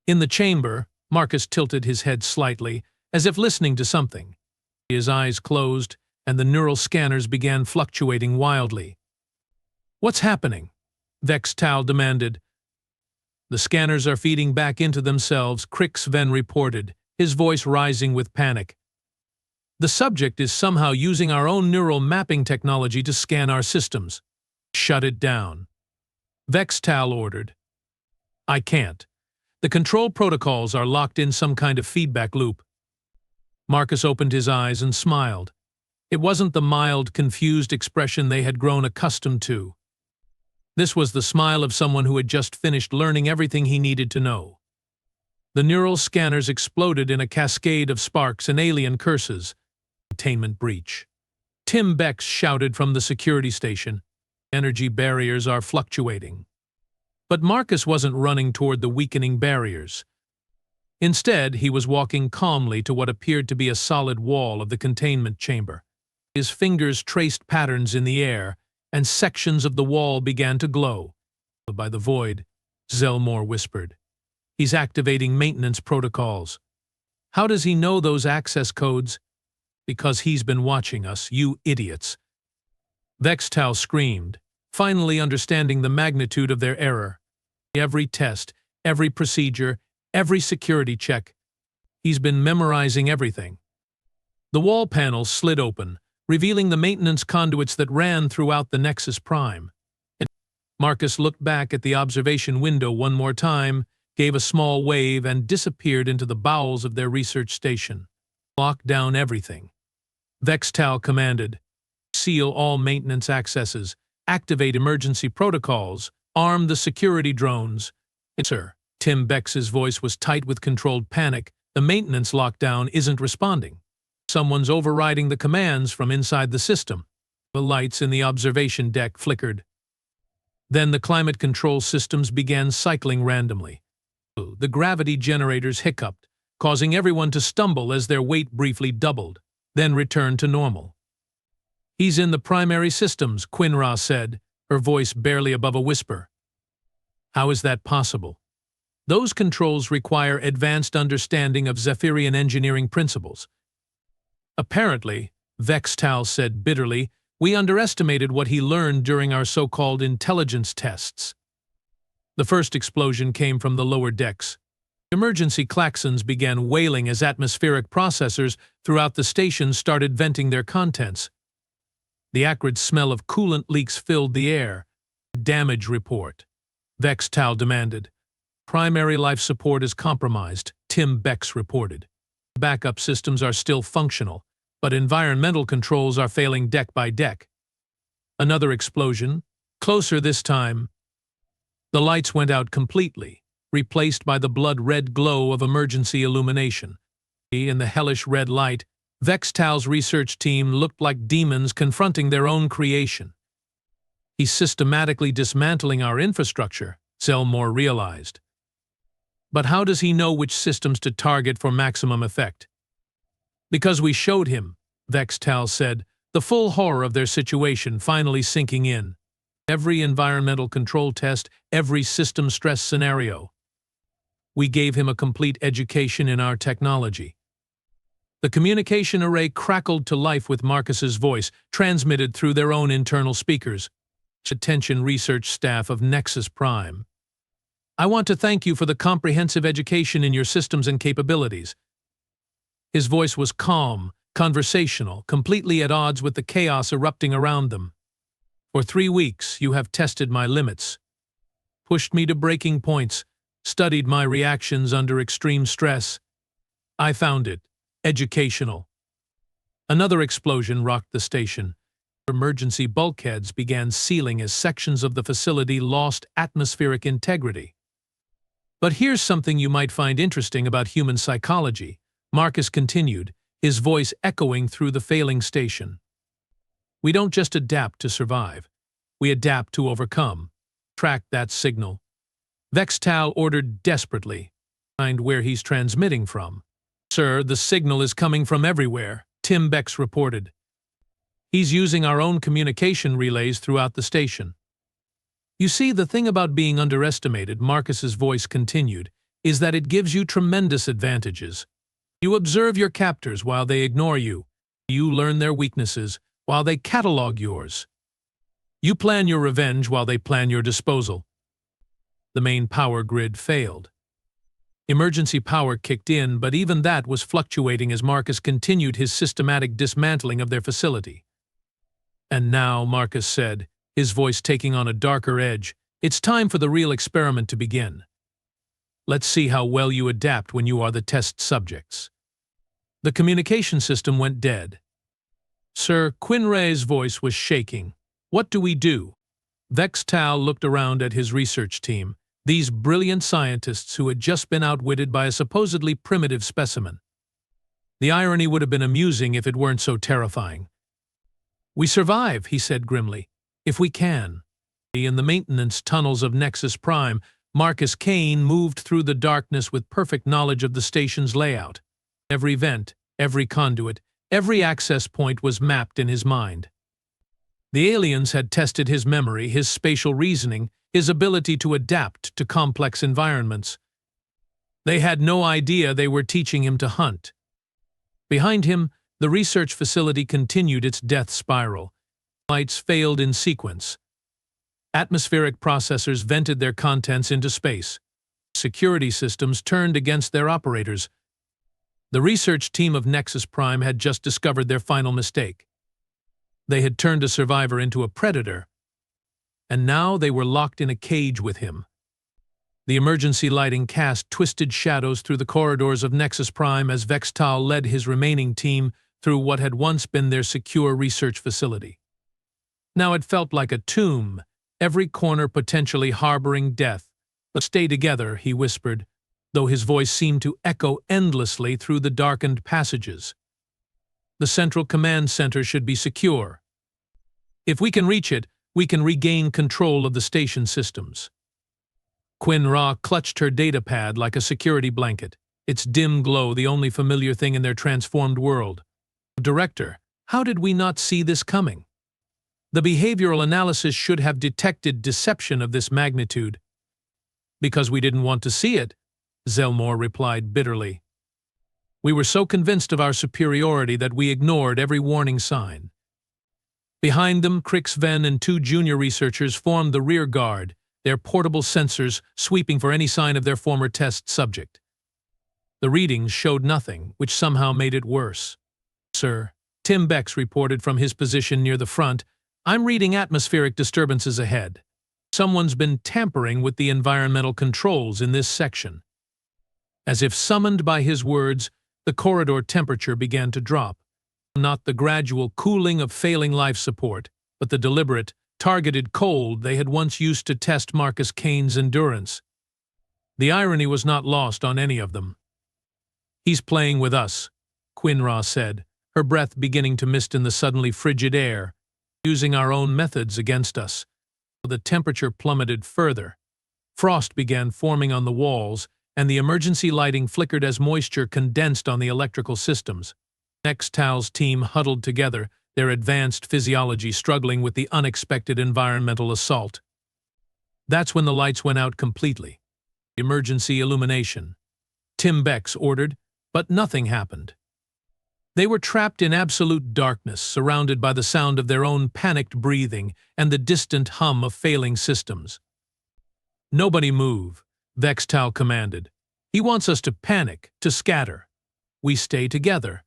In the chamber, Marcus tilted his head slightly, as if listening to something. His eyes closed, and the neural scanners began fluctuating wildly. "What's happening?" Vextal demanded. "The scanners are feeding back into themselves," Crixven reported, his voice rising with panic. "The subject is somehow using our own neural mapping technology to scan our systems." "Shut it down," Vextal ordered. "I can't. The control protocols are locked in some kind of feedback loop." Marcus opened his eyes and smiled. It wasn't the mild, confused expression they had grown accustomed to. This was the smile of someone who had just finished learning everything he needed to know. The neural scanners exploded in a cascade of sparks and alien curses. "Containment breach." Tim Bex shouted from the security station. "Energy barriers are fluctuating." But Marcus wasn't running toward the weakening barriers. Instead, he was walking calmly to what appeared to be a solid wall of the containment chamber. His fingers traced patterns in the air, and sections of the wall began to glow. "By the void," Zelmore whispered. "He's activating maintenance protocols." "How does he know those access codes?" "Because he's been watching us, you idiots." Vextal screamed, finally understanding the magnitude of their error. Every test, every procedure, every security check. He's been memorizing everything. The wall panels slid open, revealing the maintenance conduits that ran throughout the Nexus Prime. Marcus looked back at the observation window one more time, gave a small wave, and disappeared into the bowels of their research station. Lock down everything. Vextal commanded. Seal all maintenance accesses. Activate emergency protocols. Arm the security drones. Sir. Tim Bex's voice was tight with controlled panic. The maintenance lockdown isn't responding. Someone's overriding the commands from inside the system. The lights in the observation deck flickered. Then the climate control systems began cycling randomly. The gravity generators hiccuped, causing everyone to stumble as their weight briefly doubled, then returned to normal. "He's in the primary systems," Quinra said, her voice barely above a whisper. "How is that possible?" "Those controls require advanced understanding of Zephyrian engineering principles." "Apparently," Vextal said bitterly, "we underestimated what he learned during our so-called intelligence tests." The first explosion came from the lower decks. Emergency klaxons began wailing as atmospheric processors throughout the station started venting their contents. The acrid smell of coolant leaks filled the air. "Damage report," Vextal demanded. "Primary life support is compromised," Tim Bex reported. "Backup systems are still functional, but environmental controls are failing deck by deck." Another explosion, closer this time. The lights went out completely, replaced by the blood-red glow of emergency illumination. In the hellish red light, Vextal's research team looked like demons confronting their own creation. "He's systematically dismantling our infrastructure," Zelmore realized. "But how does he know which systems to target for maximum effect?" "Because we showed him," Vextal said, the full horror of their situation finally sinking in. "Every environmental control test, every system stress scenario. We gave him a complete education in our technology." The communication array crackled to life with Marcus's voice, transmitted through their own internal speakers. "Attention research staff of Nexus Prime. I want to thank you for the comprehensive education in your systems and capabilities." His voice was calm, conversational, completely at odds with the chaos erupting around them. "For 3 weeks, you have tested my limits, pushed me to breaking points, studied my reactions under extreme stress. I found it educational." Another explosion rocked the station. Emergency bulkheads began sealing as sections of the facility lost atmospheric integrity. "But here's something you might find interesting about human psychology," Marcus continued, his voice echoing through the failing station. "We don't just adapt to survive. We adapt to overcome. Track that signal." Vextal ordered desperately. "Find where he's transmitting from." "Sir, the signal is coming from everywhere," Tim Bex reported. "He's using our own communication relays throughout the station." "You see, the thing about being underestimated," Marcus's voice continued, "is that it gives you tremendous advantages. You observe your captors while they ignore you. You learn their weaknesses while they catalog yours. You plan your revenge while they plan your disposal." The main power grid failed. Emergency power kicked in, but even that was fluctuating as Marcus continued his systematic dismantling of their facility. "And now," Marcus said, his voice taking on a darker edge, "it's time for the real experiment to begin. Let's see how well you adapt when you are the test subjects." The communication system went dead. "Sir," Quinray's voice was shaking. "What do we do?" Vextal looked around at his research team, these brilliant scientists who had just been outwitted by a supposedly primitive specimen. The irony would have been amusing if it weren't so terrifying. "We survive," he said grimly, "if we can." In the maintenance tunnels of Nexus Prime, Marcus Kane moved through the darkness with perfect knowledge of the station's layout. Every vent, every conduit, every access point was mapped in his mind. The aliens had tested his memory, his spatial reasoning, his ability to adapt to complex environments. They had no idea they were teaching him to hunt. Behind him, the research facility continued its death spiral. Lights failed in sequence. Atmospheric processors vented their contents into space. Security systems turned against their operators. The research team of Nexus Prime had just discovered their final mistake. They had turned a survivor into a predator, and now they were locked in a cage with him. The emergency lighting cast twisted shadows through the corridors of Nexus Prime as Vextal led his remaining team through what had once been their secure research facility. Now it felt like a tomb, every corner potentially harboring death. "But stay together," he whispered, though his voice seemed to echo endlessly through the darkened passages. "The central command center should be secure. If we can reach it, we can regain control of the station systems." Quinn-Ra clutched her datapad like a security blanket, its dim glow the only familiar thing in their transformed world. "Director, how did we not see this coming? The behavioral analysis should have detected deception of this magnitude." "Because we didn't want to see it," Zelmore replied bitterly. "We were so convinced of our superiority that we ignored every warning sign." Behind them, Krix-Ven and two junior researchers formed the rear guard, their portable sensors sweeping for any sign of their former test subject. The readings showed nothing, which somehow made it worse. "Sir," Tim Bex reported from his position near the front, "I'm reading atmospheric disturbances ahead. Someone's been tampering with the environmental controls in this section." As if summoned by his words, the corridor temperature began to drop. Not the gradual cooling of failing life support, but the deliberate, targeted cold they had once used to test Marcus Kane's endurance. The irony was not lost on any of them. "He's playing with us," Quinn-Ra said, her breath beginning to mist in the suddenly frigid air, "using our own methods against us." The temperature plummeted further. Frost began forming on the walls, and the emergency lighting flickered as moisture condensed on the electrical systems. Nextal's team huddled together, their advanced physiology struggling with the unexpected environmental assault. That's when the lights went out completely. "Emergency illumination," Tim Bex ordered, but nothing happened. They were trapped in absolute darkness, surrounded by the sound of their own panicked breathing and the distant hum of failing systems. "Nobody move," Vextal commanded. "He wants us to panic, to scatter. We stay together."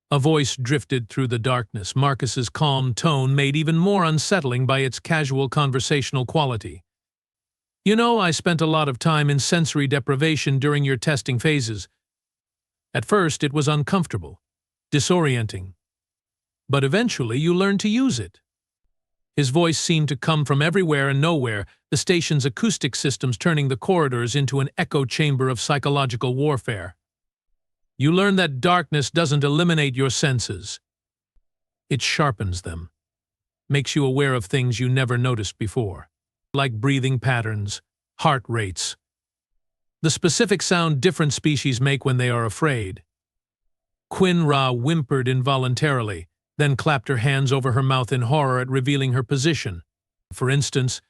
A voice drifted through the darkness, Marcus's calm tone made even more unsettling by its casual conversational quality. "You know, I spent a lot of time in sensory deprivation during your testing phases. At first, it was uncomfortable, disorienting. But eventually, you learned to use it." His voice seemed to come from everywhere and nowhere, the station's acoustic systems turning the corridors into an echo chamber of psychological warfare. "You learn that darkness doesn't eliminate your senses. It sharpens them, makes you aware of things you never noticed before, like breathing patterns, heart rates, the specific sound different species make when they are afraid." Quinn-Ra whimpered involuntarily, then clapped her hands over her mouth in horror at revealing her position. "For instance,"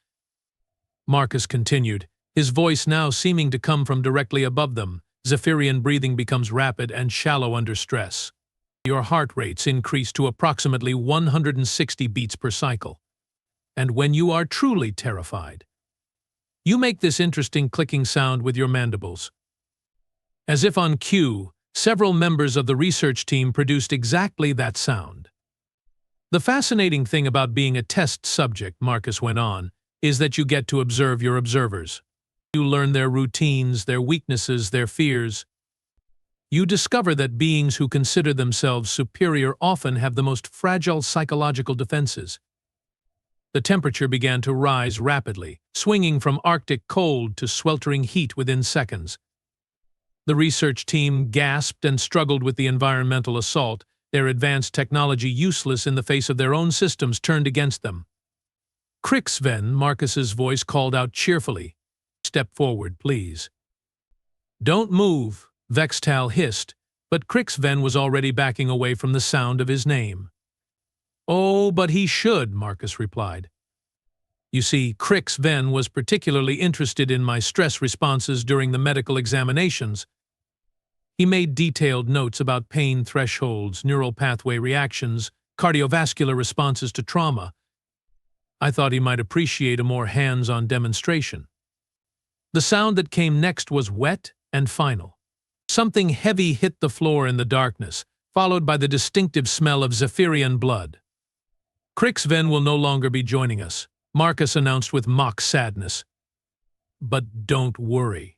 Marcus continued, his voice now seeming to come from directly above them, "Zephyrian breathing becomes rapid and shallow under stress. Your heart rates increase to approximately 160 beats per cycle. And when you are truly terrified, you make this interesting clicking sound with your mandibles." As if on cue, several members of the research team produced exactly that sound. "The fascinating thing about being a test subject," Marcus went on, "is that you get to observe your observers. You learn their routines, their weaknesses, their fears. You discover that beings who consider themselves superior often have the most fragile psychological defenses." The temperature began to rise rapidly, swinging from Arctic cold to sweltering heat within seconds. The research team gasped and struggled with the environmental assault, their advanced technology useless in the face of their own systems turned against them. "Krix-Ven," Marcus's voice called out cheerfully. "Step forward, please." "Don't move," Vextal hissed, but Krix-Ven was already backing away from the sound of his name. "Oh, but he should," Marcus replied. "You see, Krix-Ven was particularly interested in my stress responses during the medical examinations. He made detailed notes about pain thresholds, neural pathway reactions, cardiovascular responses to trauma. I thought he might appreciate a more hands-on demonstration. The sound that came next was wet and final. Something heavy hit the floor in the darkness, followed by the distinctive smell of Zephyrian blood. Crixven will no longer be joining us, Marcus announced with mock sadness. But don't worry.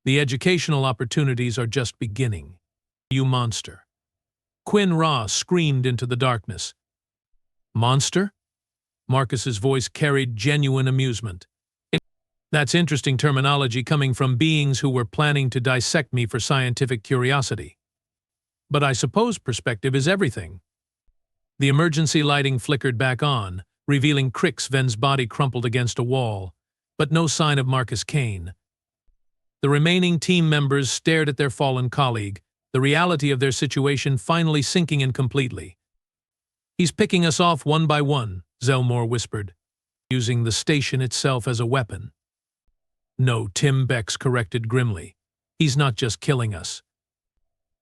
The educational opportunities are just beginning. You monster. Quinn Ra screamed into the darkness. Monster? Marcus's voice carried genuine amusement. That's interesting terminology coming from beings who were planning to dissect me for scientific curiosity. But I suppose perspective is everything. The emergency lighting flickered back on, revealing Crixven's body crumpled against a wall, but no sign of Marcus Kane. The remaining team members stared at their fallen colleague, the reality of their situation finally sinking in completely. He's picking us off one by one, Zelmore whispered, using the station itself as a weapon. No, Tim Bex corrected grimly. He's not just killing us.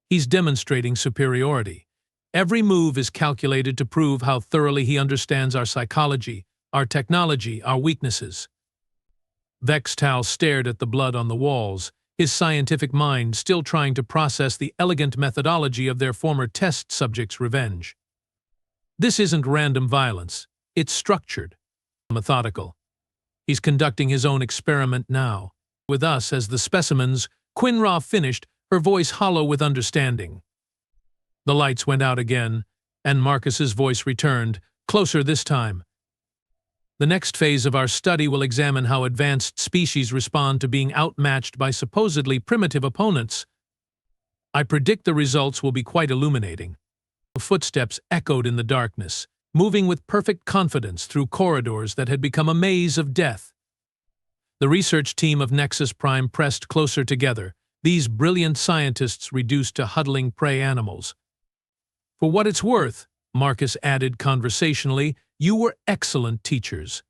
He's demonstrating superiority. Every move is calculated to prove how thoroughly he understands our psychology, our technology, our weaknesses. Vextal stared at the blood on the walls, his scientific mind still trying to process the elegant methodology of their former test subjects' revenge. This isn't random violence. It's structured, methodical. He's conducting his own experiment now. With us as the specimens, Quinn Ra finished, her voice hollow with understanding. The lights went out again, and Marcus's voice returned, closer this time. The next phase of our study will examine how advanced species respond to being outmatched by supposedly primitive opponents. I predict the results will be quite illuminating. Footsteps echoed in the darkness, moving with perfect confidence through corridors that had become a maze of death. The research team of Nexus Prime pressed closer together, these brilliant scientists reduced to huddling prey animals. For what it's worth, Marcus added conversationally, you were excellent teachers.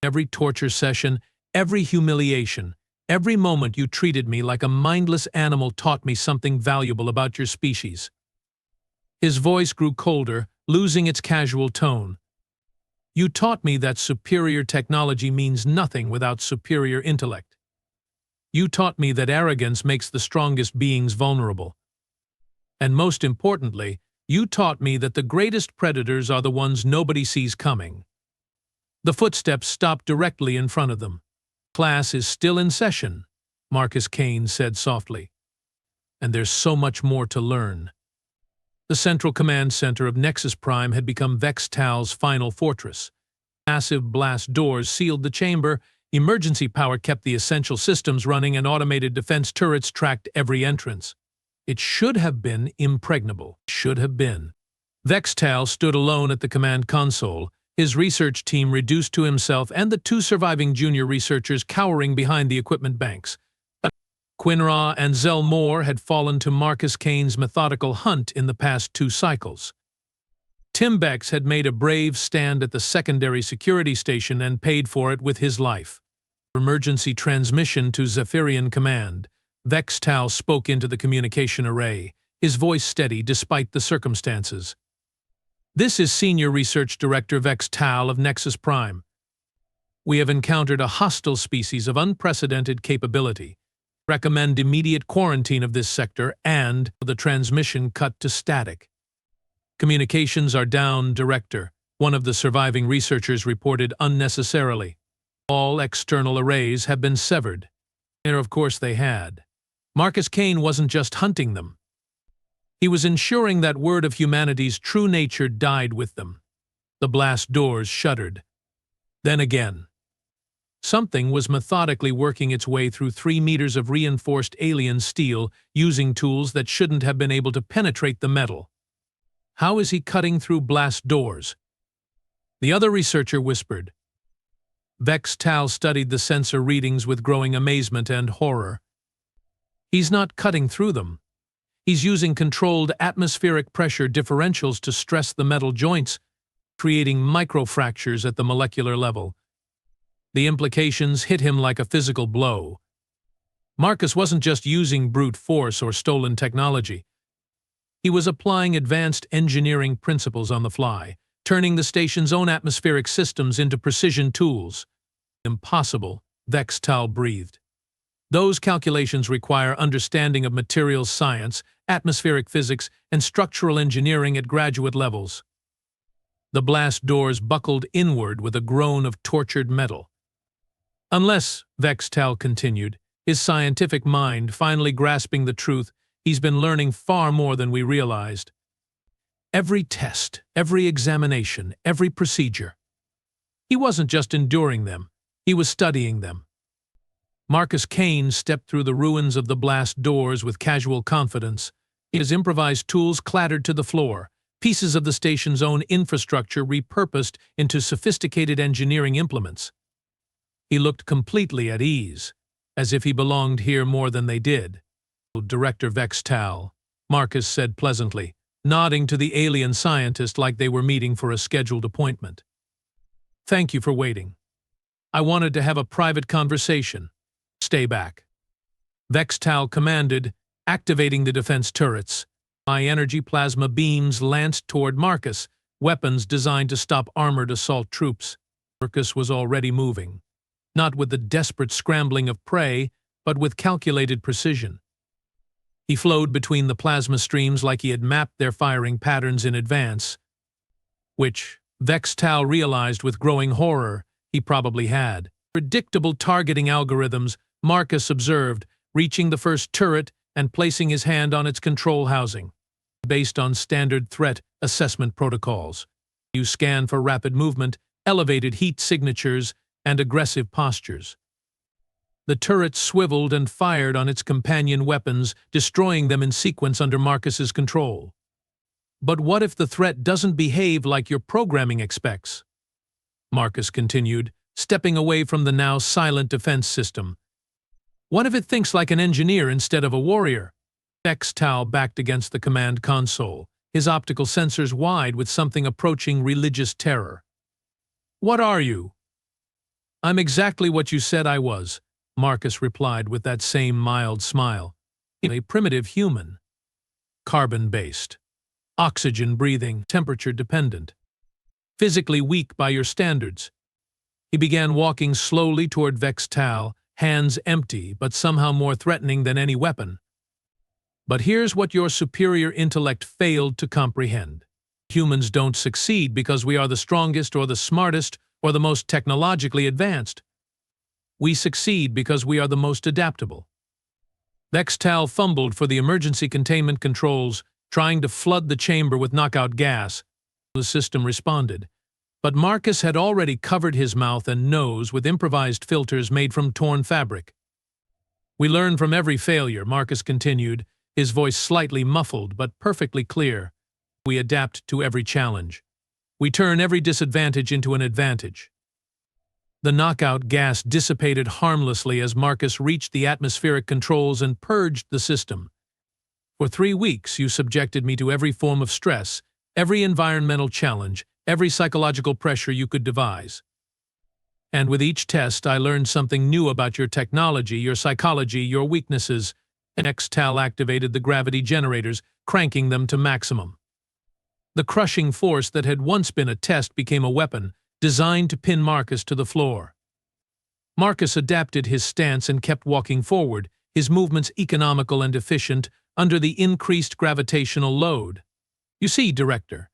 Every torture session, every humiliation, every moment you treated me like a mindless animal taught me something valuable about your species. His voice grew colder, losing its casual tone. You taught me that superior technology means nothing without superior intellect. You taught me that arrogance makes the strongest beings vulnerable. And most importantly, you taught me that the greatest predators are the ones nobody sees coming. The footsteps stopped directly in front of them. Class is still in session, Marcus Kane said softly. And there's so much more to learn. The central command center of Nexus Prime had become Vextal's final fortress. Massive blast doors sealed the chamber, emergency power kept the essential systems running, and automated defense turrets tracked every entrance. It should have been impregnable. Should have been. Vextal stood alone at the command console, his research team reduced to himself and the two surviving junior researchers cowering behind the equipment banks. Quinn Ra and Zelmore had fallen to Marcus Kane's methodical hunt in the past 2 cycles. Tim Bex had made a brave stand at the secondary security station and paid for it with his life. Emergency transmission to Zephyrian Command. Vextal spoke into the communication array, his voice steady despite the circumstances. This is Senior Research Director Vextal of Nexus Prime. We have encountered a hostile species of unprecedented capability. Recommend immediate quarantine of this sector and the transmission cut to static. Communications are down, Director, one of the surviving researchers reported unnecessarily. All external arrays have been severed. And of course they had. Marcus Kane wasn't just hunting them. He was ensuring that word of humanity's true nature died with them. The blast doors shuddered. Then again. Something was methodically working its way through 3 meters of reinforced alien steel, using tools that shouldn't have been able to penetrate the metal. How is he cutting through blast doors? The other researcher whispered. Vextal studied the sensor readings with growing amazement and horror. He's not cutting through them. He's using controlled atmospheric pressure differentials to stress the metal joints, creating microfractures at the molecular level. The implications hit him like a physical blow. Marcus wasn't just using brute force or stolen technology. He was applying advanced engineering principles on the fly, turning the station's own atmospheric systems into precision tools. Impossible, Vextal breathed. Those calculations require understanding of materials science, atmospheric physics, and structural engineering at graduate levels. The blast doors buckled inward with a groan of tortured metal. Unless, Vextal continued, his scientific mind finally grasping the truth, he's been learning far more than we realized. Every test, every examination, every procedure. He wasn't just enduring them, he was studying them. Marcus Kane stepped through the ruins of the blast doors with casual confidence. His improvised tools clattered to the floor, pieces of the station's own infrastructure repurposed into sophisticated engineering implements. He looked completely at ease, as if he belonged here more than they did. Director Vextal, Marcus said pleasantly, nodding to the alien scientist like they were meeting for a scheduled appointment. Thank you for waiting. I wanted to have a private conversation. Stay back. Vextal commanded, activating the defense turrets. High-energy plasma beams lanced toward Marcus, weapons designed to stop armored assault troops. Marcus was already moving, not with the desperate scrambling of prey, but with calculated precision. He flowed between the plasma streams like he had mapped their firing patterns in advance, which, Vextal realized with growing horror, he probably had. Predictable targeting algorithms, Marcus observed, reaching the first turret and placing his hand on its control housing. Based on standard threat assessment protocols, you scan for rapid movement, elevated heat signatures, and aggressive postures. The turret swiveled and fired on its companion weapons, destroying them in sequence under Marcus's control. But what if the threat doesn't behave like your programming expects? Marcus continued, stepping away from the now silent defense system. What if it thinks like an engineer instead of a warrior? Vextal backed against the command console, his optical sensors wide with something approaching religious terror. What are you? I'm exactly what you said I was, Marcus replied with that same mild smile. A primitive human. Carbon-based. Oxygen-breathing, temperature-dependent. Physically weak by your standards. He began walking slowly toward Vextal, hands empty but somehow more threatening than any weapon. But here's what your superior intellect failed to comprehend. Humans don't succeed because we are the strongest or the smartest or the most technologically advanced. We succeed because we are the most adaptable. Vextal fumbled for the emergency containment controls, trying to flood the chamber with knockout gas. The system responded, but Marcus had already covered his mouth and nose with improvised filters made from torn fabric. We learn from every failure, Marcus continued, his voice slightly muffled but perfectly clear. We adapt to every challenge. We turn every disadvantage into an advantage. The knockout gas dissipated harmlessly as Marcus reached the atmospheric controls and purged the system. For 3 weeks, you subjected me to every form of stress, every environmental challenge, every psychological pressure you could devise. And with each test, I learned something new about your technology, your psychology, your weaknesses. Vextal activated the gravity generators, cranking them to maximum. The crushing force that had once been a test became a weapon, designed to pin Marcus to the floor. Marcus adapted his stance and kept walking forward, his movements economical and efficient under the increased gravitational load. You see, Director,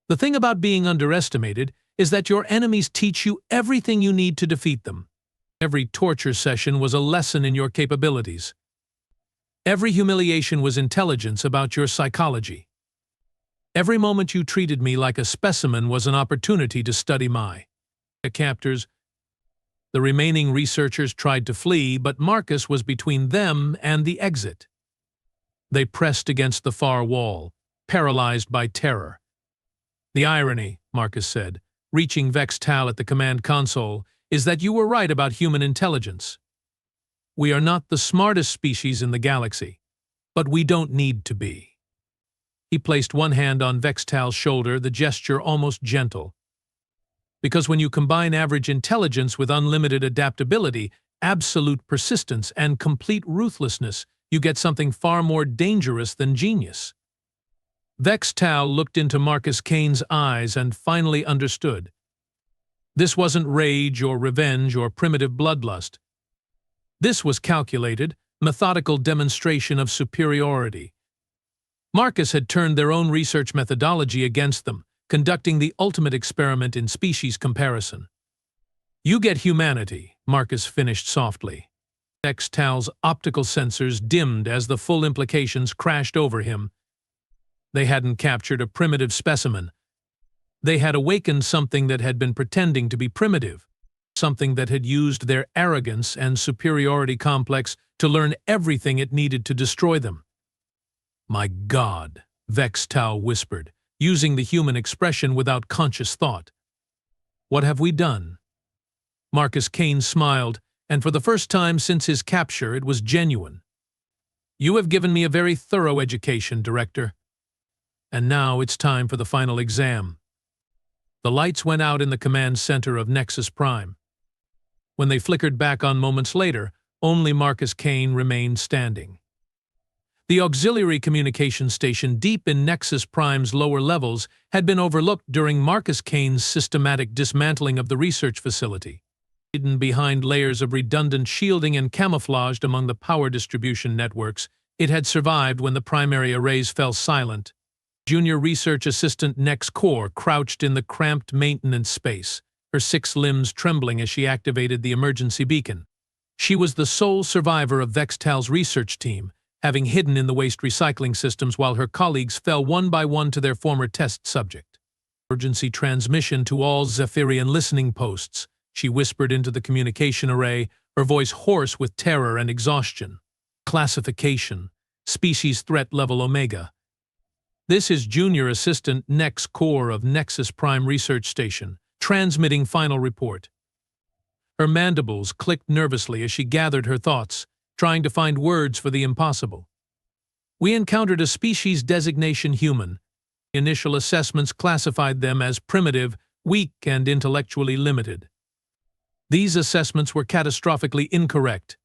the thing about being underestimated is that your enemies teach you everything you need to defeat them. Every torture session was a lesson in your capabilities. Every humiliation was intelligence about your psychology. Every moment you treated me like a specimen was an opportunity to study my captors. The remaining researchers tried to flee, but Marcus was between them and the exit. They pressed against the far wall, paralyzed by terror. The irony, Marcus said, reaching Vextal at the command console, is that you were right about human intelligence. We are not the smartest species in the galaxy, but we don't need to be. He placed one hand on Vextal's shoulder, the gesture almost gentle. Because when you combine average intelligence with unlimited adaptability, absolute persistence, and complete ruthlessness, you get something far more dangerous than genius. Vextal looked into Marcus Kane's eyes and finally understood. This wasn't rage or revenge or primitive bloodlust. This was calculated, methodical demonstration of superiority. Marcus had turned their own research methodology against them, conducting the ultimate experiment in species comparison. "You get humanity," Marcus finished softly. Vextal's optical sensors dimmed as the full implications crashed over him. They hadn't captured a primitive specimen. They had awakened something that had been pretending to be primitive, something that had used their arrogance and superiority complex to learn everything it needed to destroy them. "My God," Vextal whispered, using the human expression without conscious thought. "What have we done?" Marcus Kane smiled, and for the first time since his capture it was genuine. "You have given me a very thorough education, Director. And now it's time for the final exam." The lights went out in the command center of Nexus Prime. When they flickered back on moments later, only Marcus Kane remained standing. The auxiliary communication station deep in Nexus Prime's lower levels had been overlooked during Marcus Kane's systematic dismantling of the research facility. Hidden behind layers of redundant shielding and camouflaged among the power distribution networks, it had survived when the primary arrays fell silent. Junior Research Assistant Nex Core crouched in the cramped maintenance space, her 6 limbs trembling as she activated the emergency beacon. She was the sole survivor of Vextal's research team, having hidden in the waste recycling systems while her colleagues fell one by one to their former test subject. "Emergency transmission to all Zephyrian listening posts," she whispered into the communication array, her voice hoarse with terror and exhaustion. "Classification. Species threat level Omega. This is Junior Assistant Nex Core of Nexus Prime Research Station, transmitting final report." Her mandibles clicked nervously as she gathered her thoughts, trying to find words for the impossible. "We encountered a species designation human. Initial assessments classified them as primitive, weak, and intellectually limited. These assessments were catastrophically incorrect."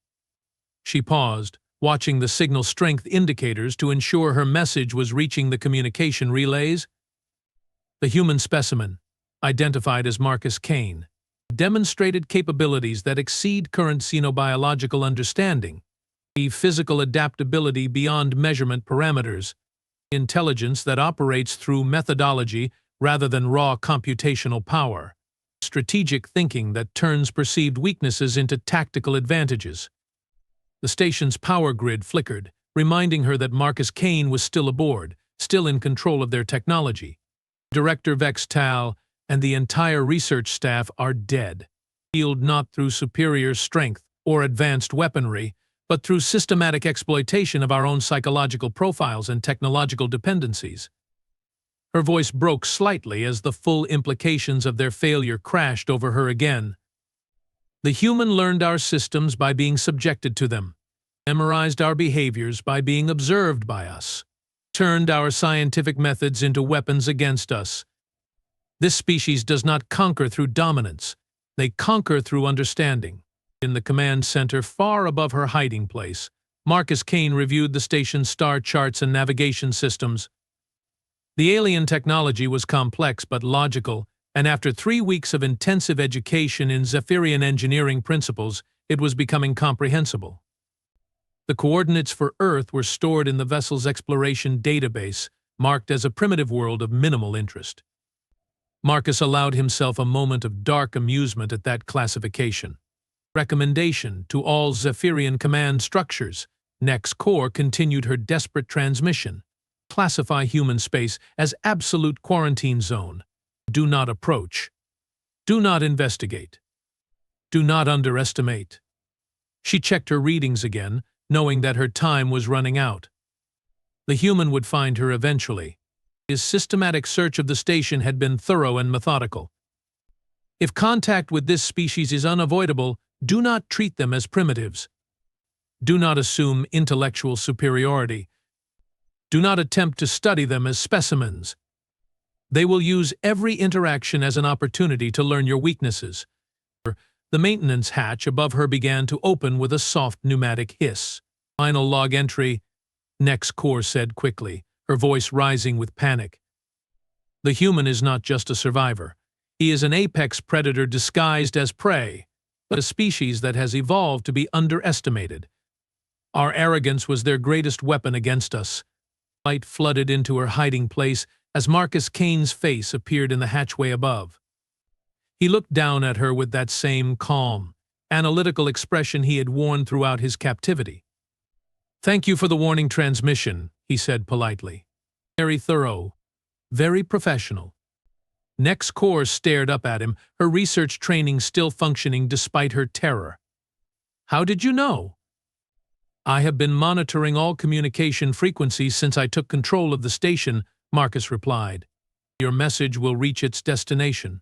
She paused, watching the signal strength indicators to ensure her message was reaching the communication relays. The human specimen, identified as Marcus Kane, demonstrated capabilities that exceed current xenobiological understanding, a physical adaptability beyond measurement parameters, intelligence that operates through methodology rather than raw computational power, strategic thinking that turns perceived weaknesses into tactical advantages. The station's power grid flickered, reminding her that Marcus Kane was still aboard, still in control of their technology. Director Vextal and the entire research staff are dead, healed not through superior strength or advanced weaponry, but through systematic exploitation of our own psychological profiles and technological dependencies. Her voice broke slightly as the full implications of their failure crashed over her again. "The human learned our systems by being subjected to them, memorized our behaviors by being observed by us, turned our scientific methods into weapons against us. This species does not conquer through dominance. They conquer through understanding." In the command center far above her hiding place, Marcus Kane reviewed the station's star charts and navigation systems. The alien technology was complex but logical, and after 3 weeks of intensive education in Zephyrian engineering principles, it was becoming comprehensible. The coordinates for Earth were stored in the vessel's exploration database, marked as a primitive world of minimal interest. Marcus allowed himself a moment of dark amusement at that classification. Recommendation to all Zephyrian command structures. Nex Core continued her desperate transmission. Classify human space as absolute quarantine zone. Do not approach. Do not investigate. Do not underestimate. She checked her readings again, knowing that her time was running out. The human would find her eventually. His systematic search of the station had been thorough and methodical. If contact with this species is unavoidable, do not treat them as primitives. Do not assume intellectual superiority. Do not attempt to study them as specimens. They will use every interaction as an opportunity to learn your weaknesses. The maintenance hatch above her began to open with a soft pneumatic hiss. "Final log entry," Nex Core said quickly, her voice rising with panic. The human is not just a survivor. He is an apex predator disguised as prey, but a species that has evolved to be underestimated. Our arrogance was their greatest weapon against us. Light flooded into her hiding place as Marcus Kane's face appeared in the hatchway above. He looked down at her with that same calm, analytical expression he had worn throughout his captivity. "Thank you for the warning transmission," he said politely. "Very thorough, very professional." Nex Corps stared up at him, her research training still functioning despite her terror. "How did you know?" "I have been monitoring all communication frequencies since I took control of the station," Marcus replied. "Your message will reach its destination.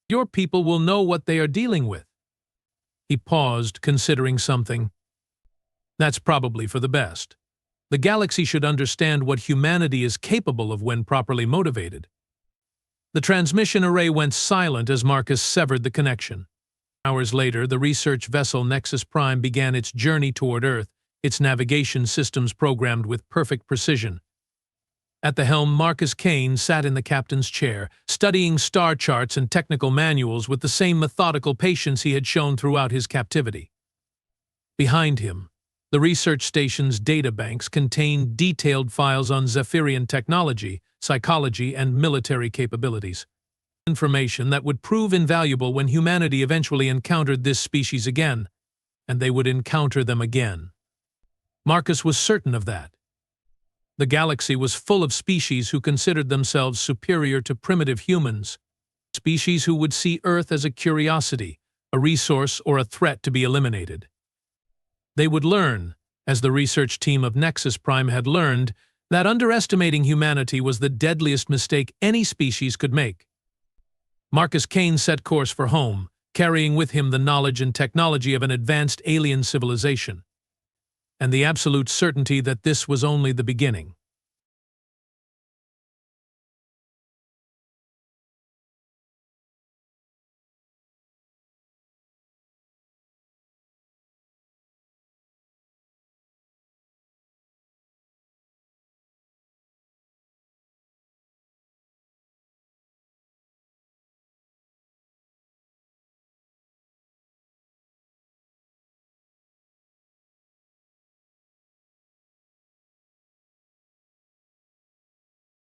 Your people will know what they are dealing with." He paused, considering something. "That's probably for the best. The galaxy should understand what humanity is capable of when properly motivated." The transmission array went silent as Marcus severed the connection. Hours later, the research vessel Nexus Prime began its journey toward Earth, its navigation systems programmed with perfect precision. At the helm, Marcus Kane sat in the captain's chair, studying star charts and technical manuals with the same methodical patience he had shown throughout his captivity. Behind him, the research station's databanks contained detailed files on Zephyrian technology, psychology, and military capabilities. Information that would prove invaluable when humanity eventually encountered this species again, and they would encounter them again. Marcus was certain of that. The galaxy was full of species who considered themselves superior to primitive humans, species who would see Earth as a curiosity, a resource, or a threat to be eliminated. They would learn, as the research team of Nexus Prime had learned, that underestimating humanity was the deadliest mistake any species could make. Marcus Kane set course for home, carrying with him the knowledge and technology of an advanced alien civilization, and the absolute certainty that this was only the beginning.